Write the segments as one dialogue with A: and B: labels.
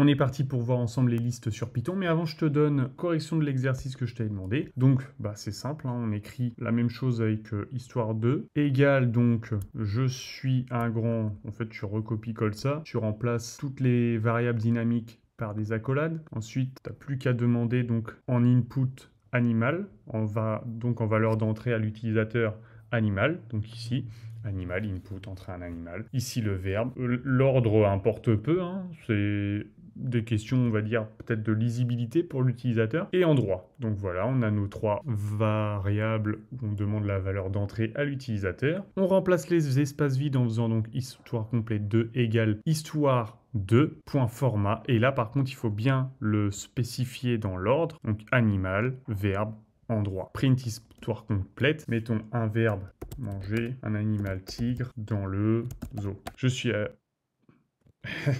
A: On est parti pour voir ensemble les listes sur Python, mais avant je te donne correction de l'exercice que je t'avais demandé. Donc c'est simple, hein, on écrit la même chose avec histoire 2, égale donc je suis un grand, en fait tu recopies-colles ça, tu remplaces toutes les variables dynamiques par des accolades. Ensuite, tu n'as plus qu'à demander donc en input animal, on va donc en valeur d'entrée à l'utilisateur animal, donc ici, animal, input, entrée un animal. Ici le verbe, l'ordre importe peu, hein, c'est des questions, on va dire, peut-être de lisibilité pour l'utilisateur, et endroit. Donc voilà, on a nos trois variables où on demande la valeur d'entrée à l'utilisateur. On remplace les espaces vides en faisant donc histoire complète 2 égale histoire 2, point format. Et là, par contre, il faut bien le spécifier dans l'ordre. Donc animal, verbe, endroit. Print histoire complète. Mettons un verbe, manger, un animal tigre dans le zoo. Je suis à...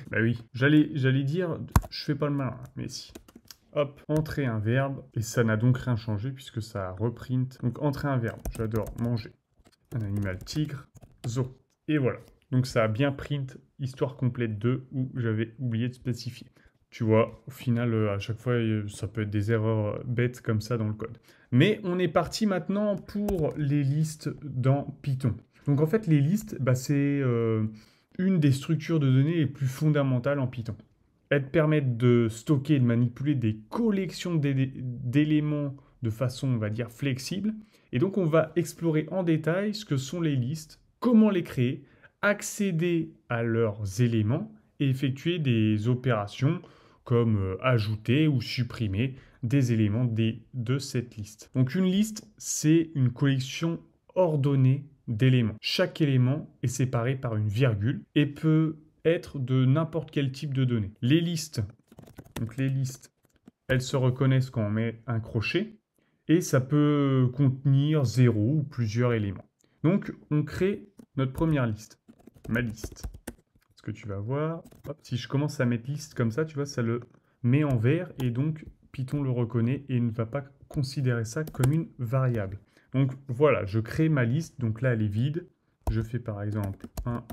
A: Bah oui, j'allais dire, je fais pas le malin, mais si. Hop, entrer un verbe, et ça n'a donc rien changé puisque ça reprint. Donc entrer un verbe, j'adore manger. Un animal tigre, zoo. Et voilà. Donc ça a bien print histoire complète 2 où j'avais oublié de spécifier. Tu vois, au final, à chaque fois, ça peut être des erreurs bêtes comme ça dans le code. Mais on est parti maintenant pour les listes dans Python. Donc en fait, les listes, c'est une des structures de données les plus fondamentales en Python. Elles te permettent de stocker et de manipuler des collections d'éléments de façon, on va dire, flexible. Et donc, on va explorer en détail ce que sont les listes, comment les créer, accéder à leurs éléments et effectuer des opérations comme ajouter ou supprimer des éléments de cette liste. Donc, une liste, c'est une collection ordonnée d'éléments. Chaque élément est séparé par une virgule et peut être de n'importe quel type de données. Les listes, elles se reconnaissent quand on met un crochet et ça peut contenir 0 ou plusieurs éléments. Donc, on crée notre première liste, ma liste. Ce que tu vas voir, hop, si je commence à mettre liste comme ça, tu vois, ça le met en vert et donc Python le reconnaît et ne va pas considérer ça comme une variable. Donc voilà, je crée ma liste, donc là elle est vide. Je fais par exemple 1,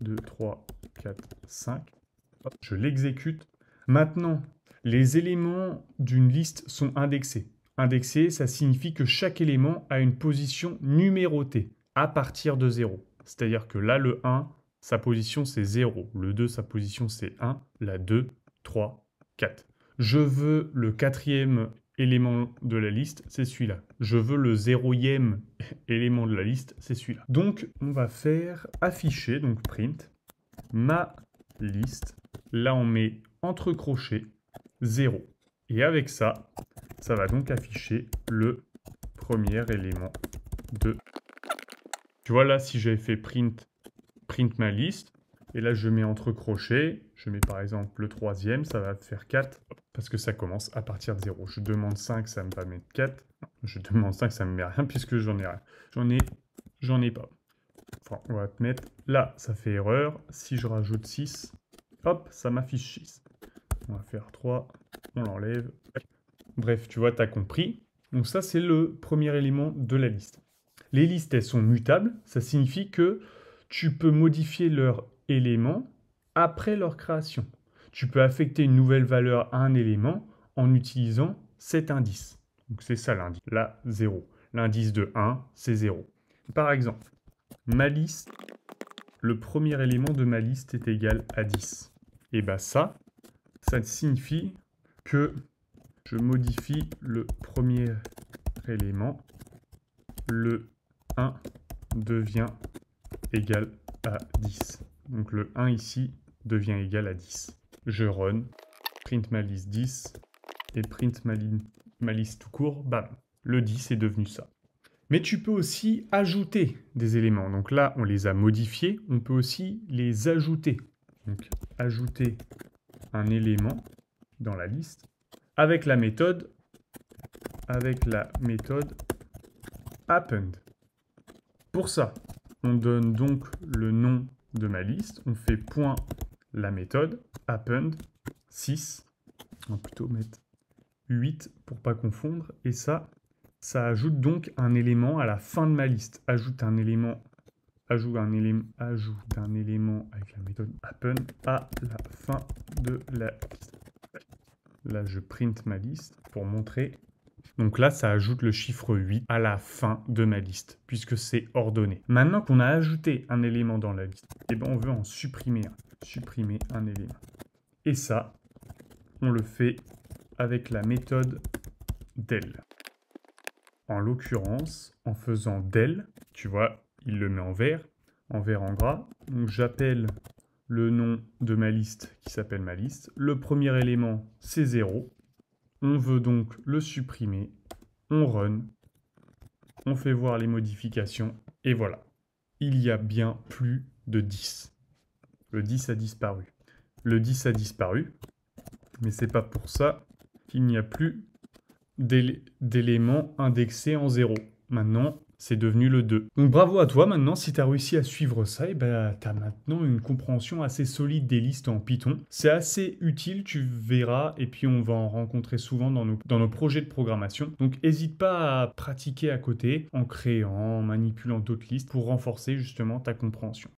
A: 2, 3, 4, 5. Hop, je l'exécute. Maintenant, les éléments d'une liste sont indexés. Indexé, ça signifie que chaque élément a une position numérotée à partir de 0. C'est-à-dire que là, le 1, sa position c'est 0. Le 2, sa position c'est 1. La 2, 3, 4. Je veux le quatrième élément de la liste, c'est celui-là. Je veux le 0e élément de la liste, c'est celui-là. Donc, on va faire afficher, donc print, ma liste. Là, on met entre crochets 0. Et avec ça, ça va donc afficher le premier élément de... Tu vois là, si j'avais fait print ma liste, et là je mets entre crochets, je mets par exemple le troisième, ça va faire 4, parce que ça commence à partir de 0. Je demande 5, ça me va mettre 4. Non, je demande 5, ça me met rien, puisque j'en ai rien. J'en ai pas. Enfin, on va te mettre là, ça fait erreur. Si je rajoute 6, hop, ça m'affiche 6. On va faire 3, on l'enlève. Bref, tu vois, tu as compris. Donc ça, c'est le premier élément de la liste. Les listes, elles sont mutables. Ça signifie que tu peux modifier leur élément après leur création. Tu peux affecter une nouvelle valeur à un élément en utilisant cet indice. Donc c'est ça l'indice. Là, 0. L'indice de 1, c'est 0. Par exemple, ma liste, le premier élément de ma liste est égal à 10. Et bien ça signifie que je modifie le premier élément. Le 1 devient égal à 10. Donc le 1 ici devient égal à 10. Je run, print ma liste 10 et print ma liste tout court, bam, le 10 est devenu ça. Mais tu peux aussi ajouter des éléments. Donc là, on les a modifiés, on peut aussi les ajouter. Donc ajouter un élément dans la liste avec la méthode append. Pour ça, on donne donc le nom de ma liste, on fait point la méthode append 6, on va plutôt mettre 8 pour pas confondre, et ça ajoute donc un élément à la fin de ma liste. Ajoute un élément ajout d'un élément avec la méthode happen à la fin de la liste. Là, je print ma liste pour montrer. Donc là, ça ajoute le chiffre 8 à la fin de ma liste, puisque c'est ordonné. Maintenant qu'on a ajouté un élément dans la liste, eh ben, on veut en supprimer un. Supprimer un élément. Et ça, on le fait avec la méthode del. En l'occurrence, en faisant del, tu vois, il le met en vert en gras. Donc j'appelle le nom de ma liste qui s'appelle ma liste. Le premier élément, c'est 0. On veut donc le supprimer. On run. On fait voir les modifications. Et voilà. Il y a bien plus de 10. Le 10 a disparu. Le 10 a disparu. Mais c'est pas pour ça qu'il n'y a plus d'éléments indexés en 0. Maintenant, c'est devenu le 2. Donc bravo à toi, maintenant, si tu as réussi à suivre ça, et ben, tu as maintenant une compréhension assez solide des listes en Python. C'est assez utile, tu verras, et puis on va en rencontrer souvent dans nos projets de programmation. Donc n'hésite pas à pratiquer à côté, en créant, en manipulant d'autres listes, pour renforcer justement ta compréhension.